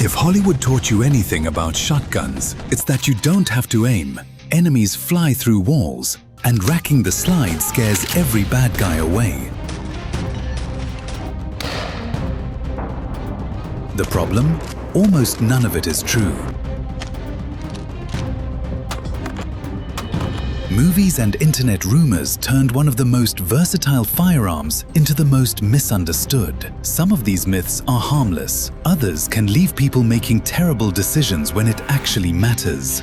If Hollywood taught you anything about shotguns, it's that you don't have to aim. Enemies fly through walls, and racking the slide scares every bad guy away. The problem? Almost none of it is true. Movies and internet rumors turned one of the most versatile firearms into the most misunderstood. Some of these myths are harmless. Others can leave people making terrible decisions when it actually matters.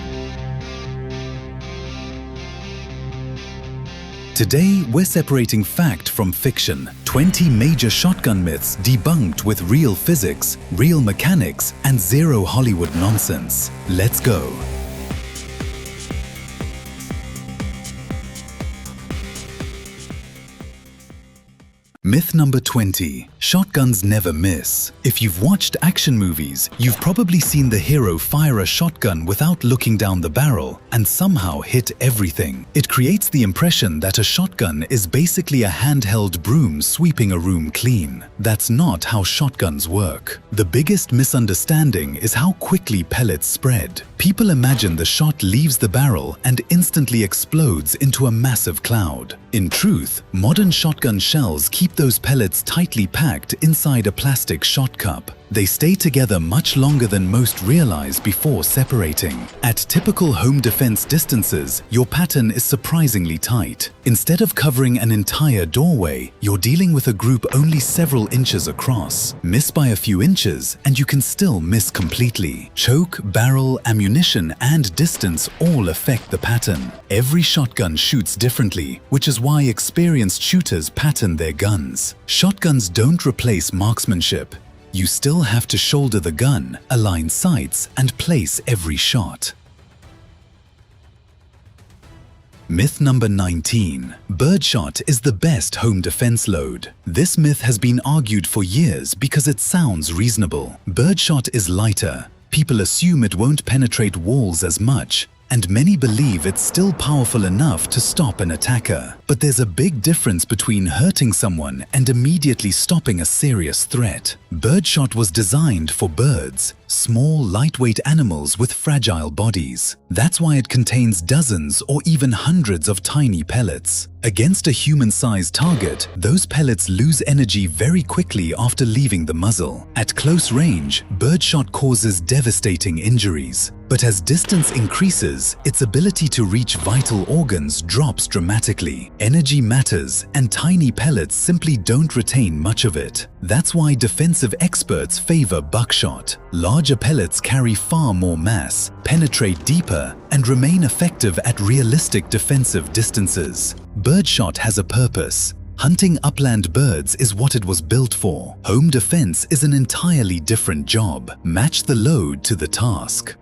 Today, we're separating fact from fiction. 20 major shotgun myths debunked with real physics, real mechanics, and zero Hollywood nonsense. Let's go. Myth number 20. Shotguns never miss. If you've watched action movies, you've probably seen the hero fire a shotgun without looking down the barrel and somehow hit everything. It creates the impression that a shotgun is basically a handheld broom sweeping a room clean. That's not how shotguns work. The biggest misunderstanding is how quickly pellets spread. People imagine the shot leaves the barrel and instantly explodes into a massive cloud. In truth, modern shotgun shells keep those pellets tightly packed inside a plastic shot cup. They stay together much longer than most realize before separating. At typical home defense distances, your pattern is surprisingly tight. Instead of covering an entire doorway, you're dealing with a group only several inches across. Miss by a few inches, and you can still miss completely. Choke, barrel, ammunition, and distance all affect the pattern. Every shotgun shoots differently, which is why experienced shooters pattern their guns. Shotguns don't replace marksmanship. You still have to shoulder the gun, align sights, and place every shot. Myth number 19. Birdshot is the best home defense load. This myth has been argued for years because it sounds reasonable. Birdshot is lighter. People assume it won't penetrate walls as much, and many believe it's still powerful enough to stop an attacker. But there's a big difference between hurting someone and immediately stopping a serious threat. Birdshot was designed for birds, small, lightweight animals with fragile bodies. That's why it contains dozens or even hundreds of tiny pellets. Against a human-sized target, those pellets lose energy very quickly after leaving the muzzle. At close range, birdshot causes devastating injuries. But as distance increases, its ability to reach vital organs drops dramatically. Energy matters, and tiny pellets simply don't retain much of it. That's why defensive experts favor buckshot. Larger pellets carry far more mass, penetrate deeper, and remain effective at realistic defensive distances. Birdshot has a purpose. Hunting upland birds is what it was built for. Home defense is an entirely different job. Match the load to the task.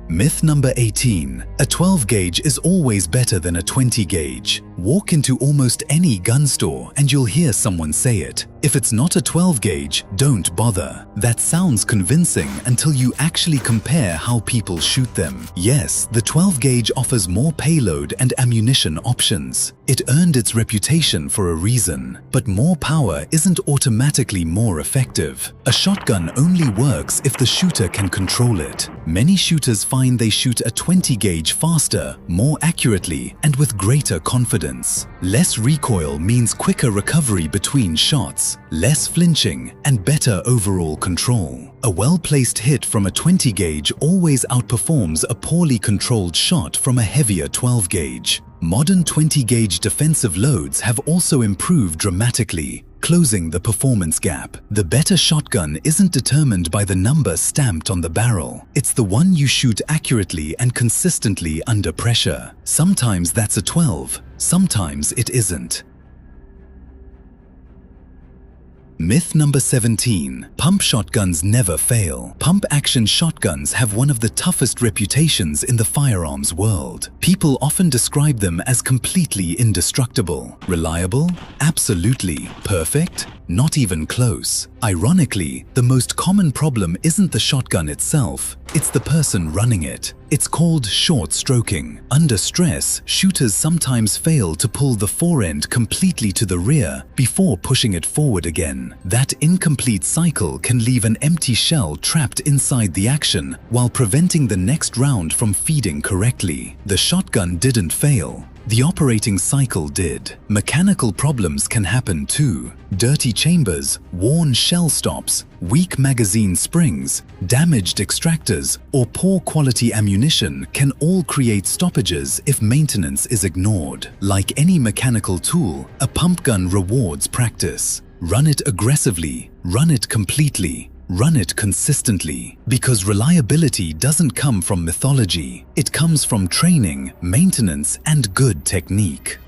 Myth number 18. A 12 gauge is always better than a 20 gauge. Walk into almost any gun store and you'll hear someone say it. If it's not a 12 gauge, don't bother. That sounds convincing until you actually compare how people shoot them. Yes, the 12 gauge offers more payload and ammunition options. It earned its reputation for a reason. But more power isn't automatically more effective. A shotgun only works if the shooter can control it. Many shooters find they shoot a 20 gauge faster, more accurately, and with greater confidence. Less recoil means quicker recovery between shots, less flinching, and better overall control. A well-placed hit from a 20 gauge always outperforms a poorly controlled shot from a heavier 12 gauge. Modern 20 gauge defensive loads have also improved dramatically, closing the performance gap. The better shotgun isn't determined by the number stamped on the barrel. It's the one you shoot accurately and consistently under pressure. Sometimes that's a 12, sometimes it isn't. Myth number 17. Pump shotguns never fail. Pump-action shotguns have one of the toughest reputations in the firearms world. People often describe them as completely indestructible. Reliable? Absolutely. Perfect? Not even close. Ironically, the most common problem isn't the shotgun itself, it's the person running it. It's called short stroking. Under stress, shooters sometimes fail to pull the forend completely to the rear before pushing it forward again. That incomplete cycle can leave an empty shell trapped inside the action while preventing the next round from feeding correctly. The shotgun didn't fail. The operating cycle did. Mechanical problems can happen too. Dirty chambers, worn shell stops, weak magazine springs, damaged extractors, or poor quality ammunition can all create stoppages if maintenance is ignored. Like any mechanical tool, a pump gun rewards practice. Run it aggressively, run it completely, run it consistently, because reliability doesn't come from mythology. It comes from training, maintenance, and good technique.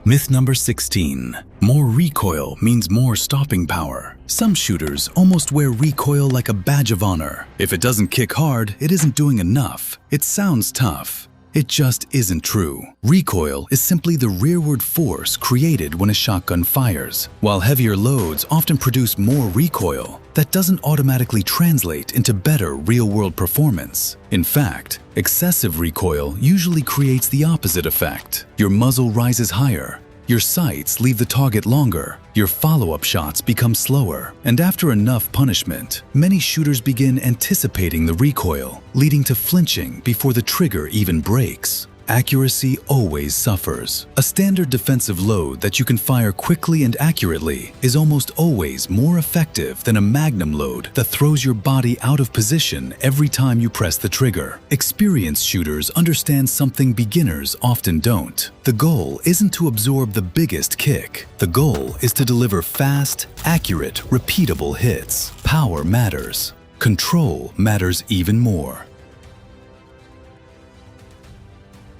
Myth number 16. More recoil means more stopping power. Some shooters almost wear recoil like a badge of honor. If it doesn't kick hard, it isn't doing enough. It sounds tough. It just isn't true. Recoil is simply the rearward force created when a shotgun fires. While heavier loads often produce more recoil, that doesn't automatically translate into better real-world performance. In fact, excessive recoil usually creates the opposite effect. Your muzzle rises higher, your sights leave the target longer, your follow-up shots become slower, and after enough punishment, many shooters begin anticipating the recoil, leading to flinching before the trigger even breaks. Accuracy always suffers. A standard defensive load that you can fire quickly and accurately is almost always more effective than a Magnum load that throws your body out of position every time you press the trigger. Experienced shooters understand something beginners often don't. The goal isn't to absorb the biggest kick. The goal is to deliver fast, accurate, repeatable hits. Power matters. Control matters even more.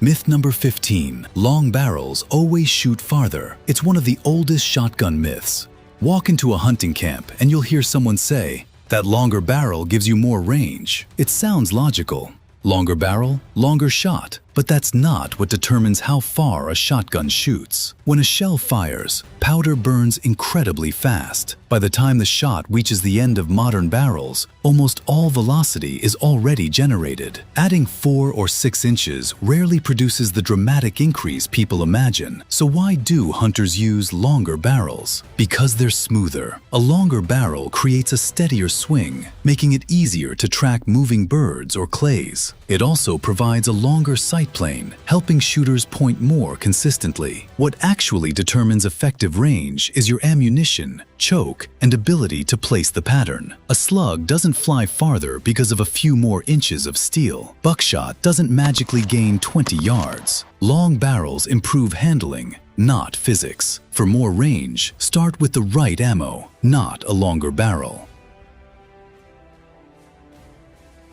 Myth number 15. Long barrels always shoot farther. It's one of the oldest shotgun myths. Walk into a hunting camp and you'll hear someone say, "That longer barrel gives you more range." It sounds logical. Longer barrel, longer shot. But that's not what determines how far a shotgun shoots. When a shell fires, powder burns incredibly fast. By the time the shot reaches the end of modern barrels, almost all velocity is already generated. Adding 4 or 6 inches rarely produces the dramatic increase people imagine. So why do hunters use longer barrels? Because they're smoother. A longer barrel creates a steadier swing, making it easier to track moving birds or clays. It also provides a longer sight plane, helping shooters point more consistently. What actually determines effective range is your ammunition, choke, and ability to place the pattern. A slug doesn't fly farther because of a few more inches of steel. Buckshot doesn't magically gain 20 yards. Long barrels improve handling, not physics. For more range, start with the right ammo, not a longer barrel.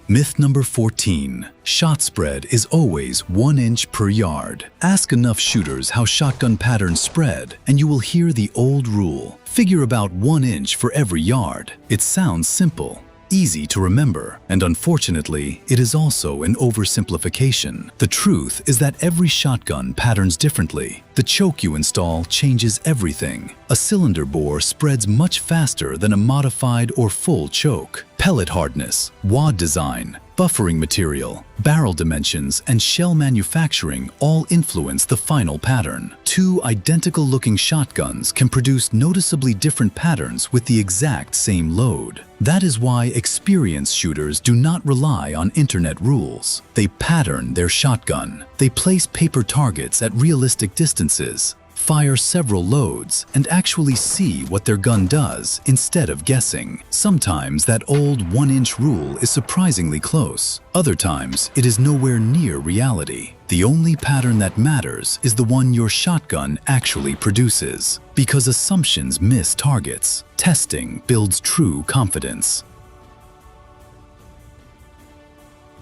Myth number 14. Shot spread is always 1 inch per yard. Ask enough shooters how shotgun patterns spread, and you will hear the old rule. Figure about 1 inch for every yard. It sounds simple, easy to remember, and unfortunately, it is also an oversimplification. The truth is that every shotgun patterns differently. The choke you install changes everything. A cylinder bore spreads much faster than a modified or full choke. Pellet hardness, wad design, buffering material, barrel dimensions, and shell manufacturing all influence the final pattern. Two identical-looking shotguns can produce noticeably different patterns with the exact same load. That is why experienced shooters do not rely on internet rules. They pattern their shotgun. They place paper targets at realistic distances, fire several loads, and actually see what their gun does instead of guessing. Sometimes that old 1 inch rule is surprisingly close. Other times, it is nowhere near reality. The only pattern that matters is the one your shotgun actually produces. Because assumptions miss targets, testing builds true confidence.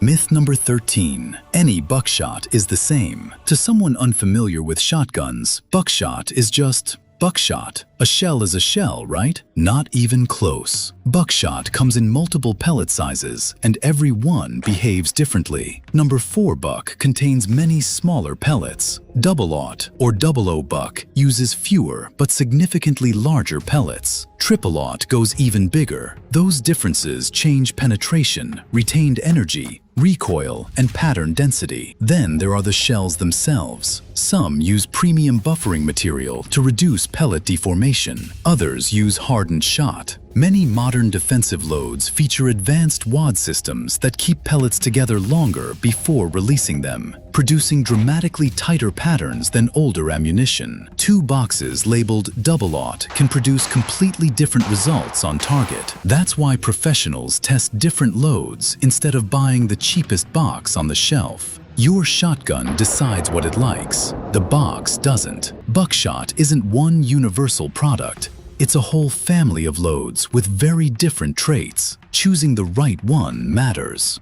Myth number 13. Any buckshot is the same. To someone unfamiliar with shotguns, buckshot is just Buckshot. A shell is a shell, right? Not even close. Buckshot comes in multiple pellet sizes, and every one behaves differently. Number 4 buck contains many smaller pellets. Double-aught or 00 buck uses fewer but significantly larger pellets. Triple-aught goes even bigger. Those differences change penetration, retained energy, recoil, and pattern density. Then there are the shells themselves. Some use premium buffering material to reduce pellet deformation. Others use hardened shot. Many modern defensive loads feature advanced wad systems that keep pellets together longer before releasing them, producing dramatically tighter patterns than older ammunition. 2 boxes labeled double-aught can produce completely different results on target. That's why professionals test different loads instead of buying the cheapest box on the shelf. Your shotgun decides what it likes. The box doesn't. Buckshot isn't one universal product. It's a whole family of loads with very different traits. Choosing the right one matters.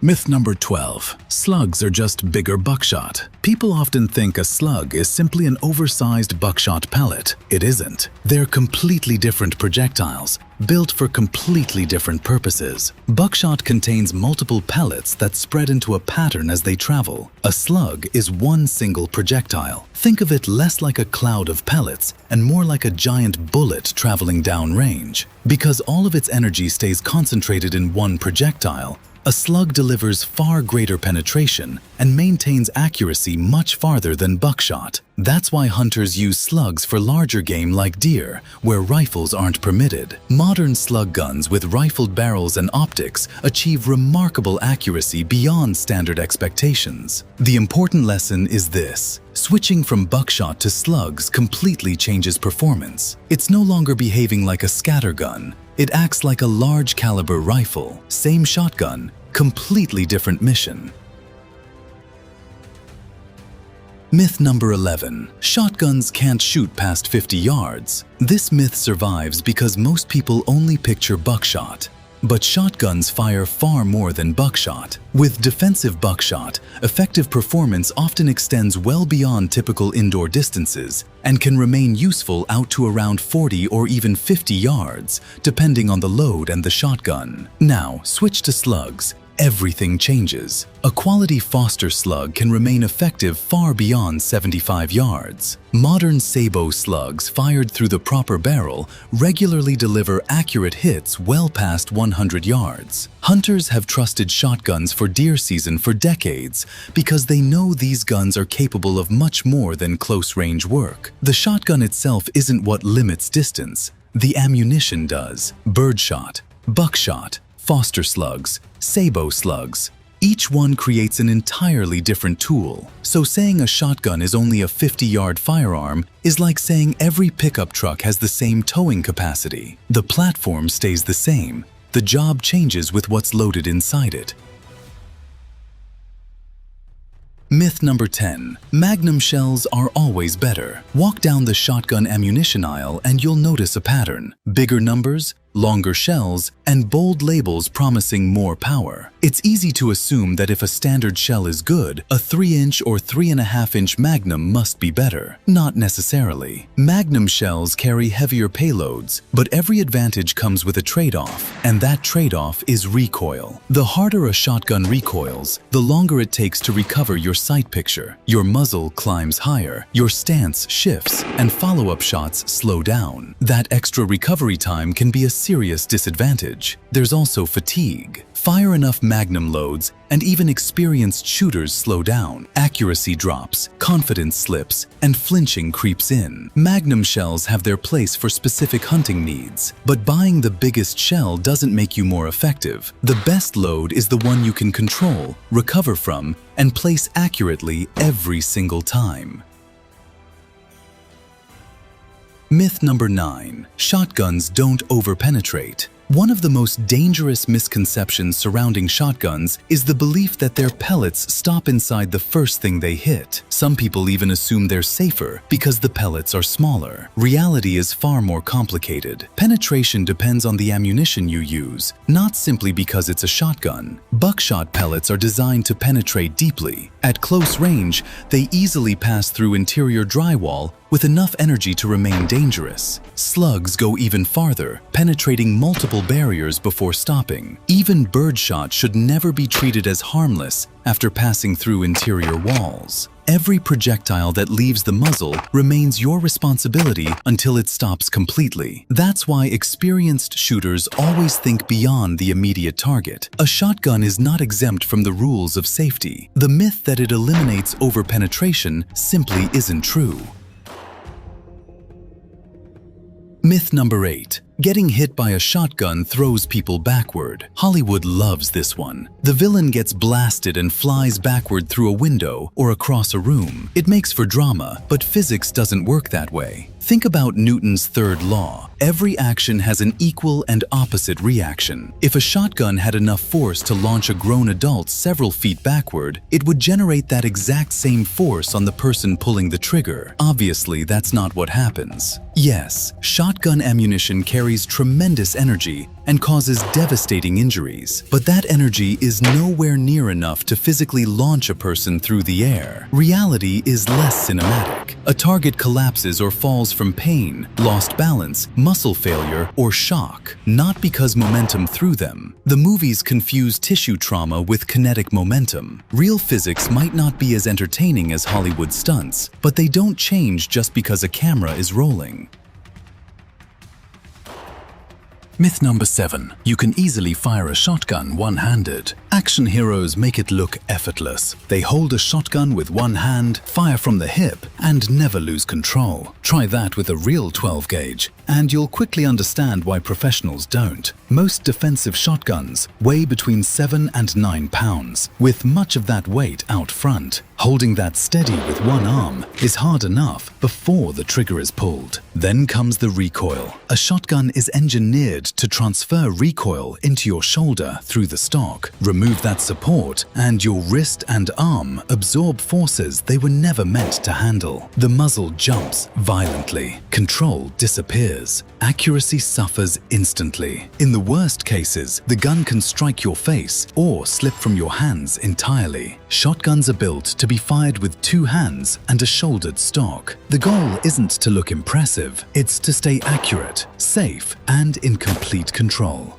Myth number 12. Slugs are just bigger buckshot. People often think a slug is simply an oversized buckshot pellet. It isn't. They're completely different projectiles, built for completely different purposes. Buckshot contains multiple pellets that spread into a pattern as they travel. A slug is one single projectile. Think of it less like a cloud of pellets and more like a giant bullet traveling downrange. Because all of its energy stays concentrated in one projectile, a slug delivers far greater penetration and maintains accuracy much farther than buckshot. That's why hunters use slugs for larger game like deer, where rifles aren't permitted. Modern slug guns with rifled barrels and optics achieve remarkable accuracy beyond standard expectations. The important lesson is this: switching from buckshot to slugs completely changes performance. It's no longer behaving like a scatter gun. It acts like a large caliber rifle. Same shotgun, completely different mission. Myth number 11. Shotguns can't shoot past 50 yards. This myth survives because most people only picture buckshot. But shotguns fire far more than buckshot. With defensive buckshot, effective performance often extends well beyond typical indoor distances and can remain useful out to around 40 or even 50 yards, depending on the load and the shotgun. Now, switch to slugs. Everything changes. A quality Foster slug can remain effective far beyond 75 yards. Modern Sabot slugs fired through the proper barrel regularly deliver accurate hits well past 100 yards. Hunters have trusted shotguns for deer season for decades because they know these guns are capable of much more than close-range work. The shotgun itself isn't what limits distance. The ammunition does. Birdshot, buckshot, Foster slugs, Sabot slugs. Each one creates an entirely different tool. So saying a shotgun is only a 50-yard firearm is like saying every pickup truck has the same towing capacity. The platform stays the same. The job changes with what's loaded inside it. Myth number 10. Magnum shells are always better. Walk down the shotgun ammunition aisle and you'll notice a pattern. Bigger numbers, longer shells, and bold labels promising more power. It's easy to assume that if a standard shell is good, a 3-inch or 3.5-inch Magnum must be better. Not necessarily. Magnum shells carry heavier payloads, but every advantage comes with a trade-off, and that trade-off is recoil. The harder a shotgun recoils, the longer it takes to recover your sight picture. Your muzzle climbs higher, your stance shifts, and follow-up shots slow down. That extra recovery time can be a serious disadvantage. There's also fatigue. Fire enough Magnum loads, and even experienced shooters slow down. Accuracy drops, confidence slips, and flinching creeps in. Magnum shells have their place for specific hunting needs, but buying the biggest shell doesn't make you more effective. The best load is the one you can control, recover from, and place accurately every single time. Myth number 9. Shotguns don't overpenetrate. One of the most dangerous misconceptions surrounding shotguns is the belief that their pellets stop inside the first thing they hit. Some people even assume they're safer because the pellets are smaller. Reality is far more complicated. Penetration depends on the ammunition you use, not simply because it's a shotgun. Buckshot pellets are designed to penetrate deeply. At close range, they easily pass through interior drywall with enough energy to remain dangerous. Slugs go even farther, penetrating multiple barriers before stopping. Even birdshot should never be treated as harmless after passing through interior walls. Every projectile that leaves the muzzle remains your responsibility until it stops completely. That's why experienced shooters always think beyond the immediate target. A shotgun is not exempt from the rules of safety. The myth that it eliminates overpenetration simply isn't true. Myth number 8. Getting hit by a shotgun throws people backward. Hollywood loves this one. The villain gets blasted and flies backward through a window or across a room. It makes for drama, but physics doesn't work that way. Think about Newton's third law. Every action has an equal and opposite reaction. If a shotgun had enough force to launch a grown adult several feet backward, it would generate that exact same force on the person pulling the trigger. Obviously, that's not what happens. Yes, shotgun ammunition carries tremendous energy and causes devastating injuries, but that energy is nowhere near enough to physically launch a person through the air. Reality is less cinematic. A target collapses or falls from pain, lost balance, muscle failure, or shock, not because momentum threw them. The movies confuse tissue trauma with kinetic momentum. Real physics might not be as entertaining as Hollywood stunts, but they don't change just because a camera is rolling. Myth number 7. You can easily fire a shotgun one-handed. Action heroes make it look effortless. They hold a shotgun with one hand, fire from the hip, and never lose control. Try that with a real 12 gauge, and you'll quickly understand why professionals don't. Most defensive shotguns weigh between 7 and 9 pounds, with much of that weight out front. Holding that steady with one arm is hard enough before the trigger is pulled. Then comes the recoil. A shotgun is engineered to transfer recoil into your shoulder through the stock. Remove that support, and your wrist and arm absorb forces they were never meant to handle. The muzzle jumps violently. Control disappears. Accuracy suffers instantly. In the worst cases, the gun can strike your face or slip from your hands entirely. Shotguns are built to be fired with 2 hands and a shouldered stock. The goal isn't to look impressive, it's to stay accurate, safe, and in complete control.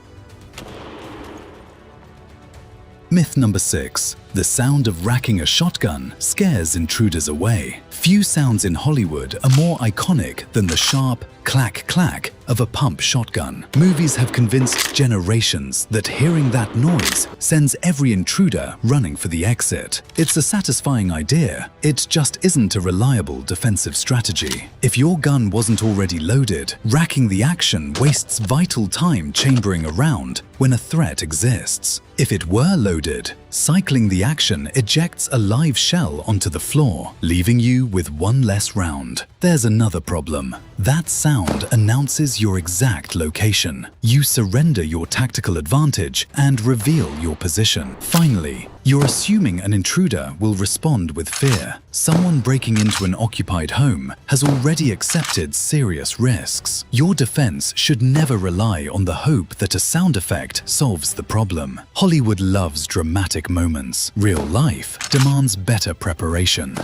Myth number 6. The sound of racking a shotgun scares intruders away. Few sounds in Hollywood are more iconic than the sharp clack-clack of a pump shotgun. Movies have convinced generations that hearing that noise sends every intruder running for the exit. It's a satisfying idea, it just isn't a reliable defensive strategy. If your gun wasn't already loaded, racking the action wastes vital time chambering around when a threat exists. If it were loaded, cycling the action ejects a live shell onto the floor, leaving you with one less round. There's another problem. That sound announces your exact location. You surrender your tactical advantage and reveal your position. Finally, you're assuming an intruder will respond with fear. Someone breaking into an occupied home has already accepted serious risks. Your defense should never rely on the hope that a sound effect solves the problem. Hollywood loves dramatic moments. Real life demands better preparation.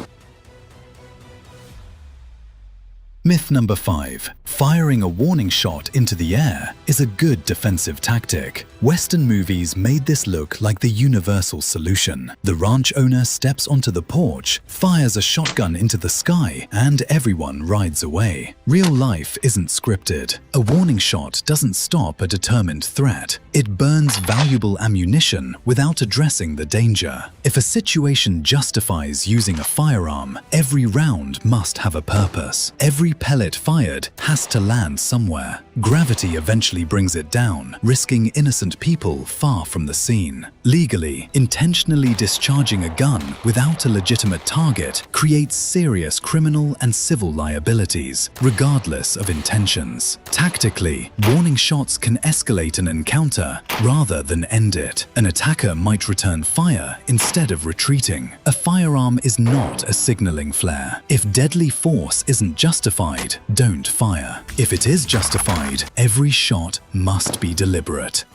Myth number 5. Firing a warning shot into the air is a good defensive tactic. Western movies made this look like the universal solution. The ranch owner steps onto the porch, fires a shotgun into the sky, and everyone rides away. Real life isn't scripted. A warning shot doesn't stop a determined threat. It burns valuable ammunition without addressing the danger. If a situation justifies using a firearm, every round must have a purpose. Every pellet fired has to land somewhere. Gravity eventually brings it down, risking innocent people far from the scene. Legally, intentionally discharging a gun without a legitimate target creates serious criminal and civil liabilities, regardless of intentions. Tactically, warning shots can escalate an encounter rather than end it. An attacker might return fire instead of retreating. A firearm is not a signaling flare. If deadly force isn't justified, don't fire. If it is justified, every shot must be deliberate.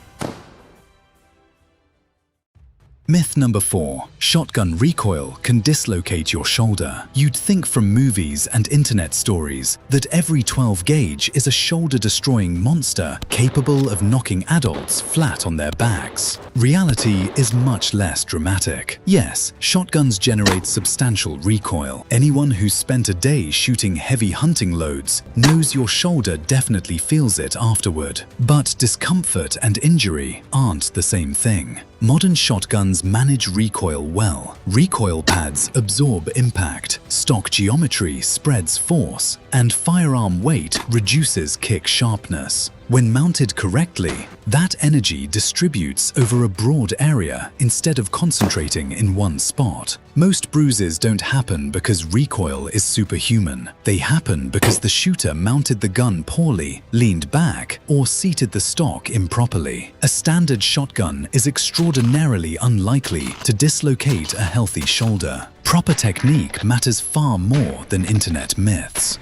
Myth number 4. Shotgun recoil can dislocate your shoulder. You'd think from movies and internet stories that every 12 gauge is a shoulder-destroying monster capable of knocking adults flat on their backs. Reality is much less dramatic. Yes, shotguns generate substantial recoil. Anyone who's spent a day shooting heavy hunting loads knows your shoulder definitely feels it afterward. But discomfort and injury aren't the same thing. Modern shotguns manage recoil well. Recoil pads absorb impact, stock geometry spreads force, and firearm weight reduces kick sharpness. When mounted correctly, that energy distributes over a broad area instead of concentrating in one spot. Most bruises don't happen because recoil is superhuman. They happen because the shooter mounted the gun poorly, leaned back, or seated the stock improperly. A standard shotgun is extraordinarily unlikely to dislocate a healthy shoulder. Proper technique matters far more than internet myths.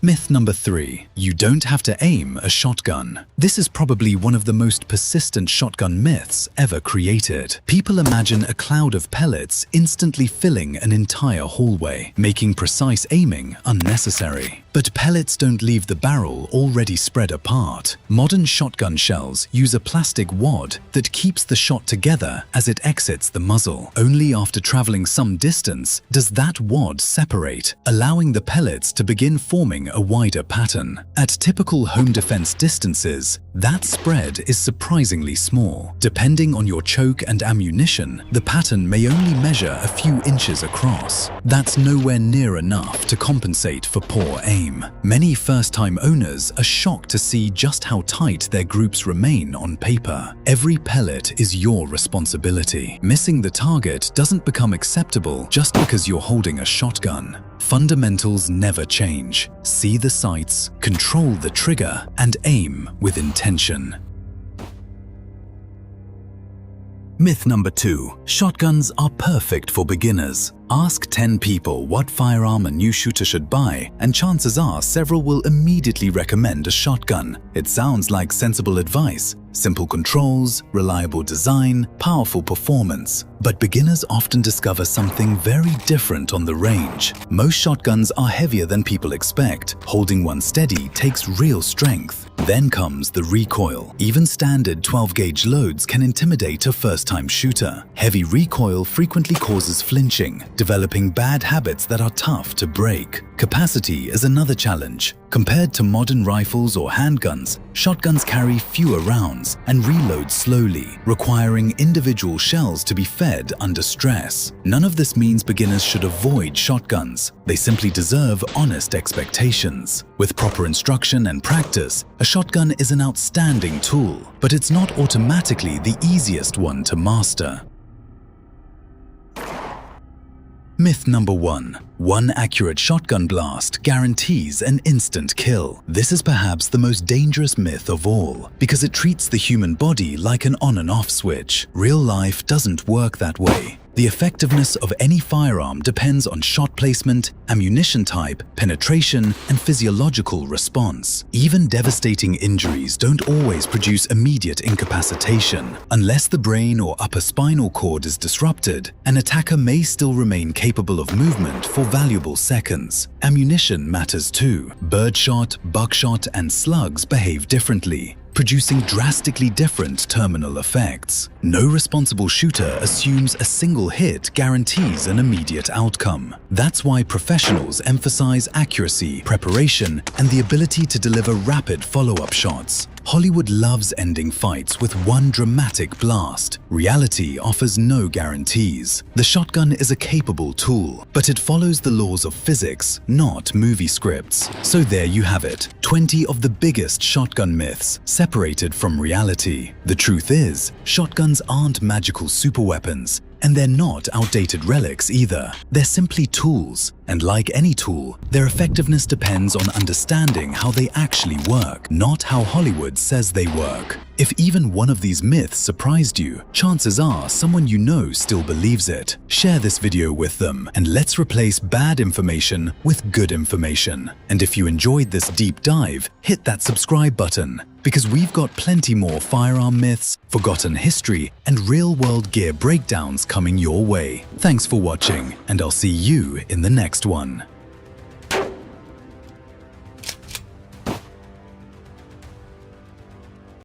Myth number 3. You don't have to aim a shotgun. This is probably one of the most persistent shotgun myths ever created. People imagine a cloud of pellets instantly filling an entire hallway, making precise aiming unnecessary. But pellets don't leave the barrel already spread apart. Modern shotgun shells use a plastic wad that keeps the shot together as it exits the muzzle. Only after traveling some distance does that wad separate, allowing the pellets to begin forming a wider pattern. At typical home defense distances, that spread is surprisingly small. Depending on your choke and ammunition, the pattern may only measure a few inches across. That's nowhere near enough to compensate for poor aim. Many first-time owners are shocked to see just how tight their groups remain on paper. Every pellet is your responsibility. Missing the target doesn't become acceptable just because you're holding a shotgun. Fundamentals never change. See the sights, control the trigger, and aim with intention. Myth number 2. Shotguns are perfect for beginners. Ask 10 people what firearm a new shooter should buy, and chances are several will immediately recommend a shotgun. It sounds like sensible advice. Simple controls, reliable design, powerful performance. But beginners often discover something very different on the range. Most shotguns are heavier than people expect. Holding one steady takes real strength. Then comes the recoil. Even standard 12-gauge loads can intimidate a first-time shooter. Heavy recoil frequently causes flinching, developing bad habits that are tough to break. Capacity is another challenge. Compared to modern rifles or handguns, shotguns carry fewer rounds and reload slowly, requiring individual shells to be fed under stress. None of this means beginners should avoid shotguns. They simply deserve honest expectations. With proper instruction and practice, a shotgun is an outstanding tool, but it's not automatically the easiest one to master. Myth number 1. One accurate shotgun blast guarantees an instant kill. This is perhaps the most dangerous myth of all, because it treats the human body like an on and off switch. Real life doesn't work that way. The effectiveness of any firearm depends on shot placement, ammunition type, penetration, and physiological response. Even devastating injuries don't always produce immediate incapacitation. Unless the brain or upper spinal cord is disrupted, an attacker may still remain capable of movement for valuable seconds. Ammunition matters too. Birdshot, Buckshot, and Slugs behave differently, producing drastically different terminal effects. No responsible shooter assumes a single hit guarantees an immediate outcome. That's why professionals emphasize accuracy, preparation, and the ability to deliver rapid follow-up shots. Hollywood loves ending fights with one dramatic blast. Reality offers no guarantees. The shotgun is a capable tool, but it follows the laws of physics, not movie scripts. So there you have it, 20 of the biggest shotgun myths separated from reality. The truth is, shotguns aren't magical superweapons, and they're not outdated relics either. They're simply tools, and like any tool, their effectiveness depends on understanding how they actually work, not how Hollywood says they work. If even one of these myths surprised you, chances are someone you know still believes it. Share this video with them, and let's replace bad information with good information. And if you enjoyed this deep dive, hit that subscribe button, because we've got plenty more firearm myths, forgotten history, and real-world gear breakdowns coming your way. Thanks for watching, and I'll see you in the next one.